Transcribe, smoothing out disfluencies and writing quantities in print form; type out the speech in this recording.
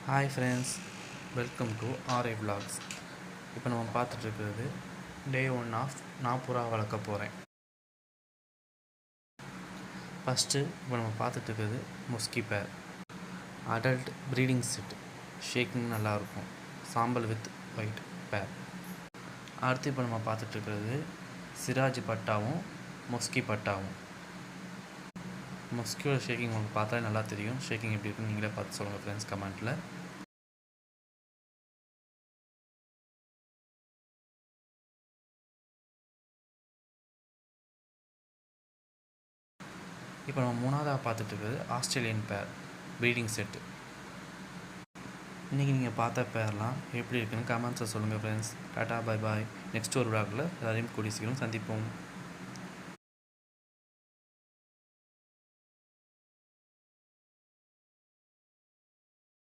Hi friends, welcome to R I vlogs. இப்போ நம்ம பார்த்துட்ருக்கிறது டே 1 of நான் புறா வளர்க்க போகிறேன். ஃபஸ்ட்டு இப்போ நம்ம பார்த்துட்ருக்கிறது முஸ்கி பேர் அடல்ட் ப்ரீடிங் செட். ஷேக்கிங் நல்லாயிருக்கும், சாம்பல் வித் ஒயிட் பேர். அடுத்து இப்போ நம்ம பார்த்துட்ருக்கிறது சிராஜ் பட்டாவும் முஸ்கி பட்டாவும். முஸ்கியோட ஷேக்கிங் உங்களுக்கு பார்த்தாலே நல்லா தெரியும். ஷேக்கிங் எப்படி இருக்குன்னு நீங்களே பார்த்து சொல்லுங்கள் ஃப்ரெண்ட்ஸ் கமெண்ட்டில். இப்போ நம்ம மூணாவதாக பார்த்துட்ருக்கிறது ஆஸ்திரேலியன் பேர் ப்ரீடிங் செட்டு. இன்றைக்கி நீங்கள் பார்த்த பேர்லாம் எப்படி இருக்குன்னு கமெண்ட்ஸை சொல்லுங்கள் friends. Tata, bye bye. Next ஒரு விளாகில் எல்லாரையும் கூடிய சீக்கிரம் சந்திப்போம்.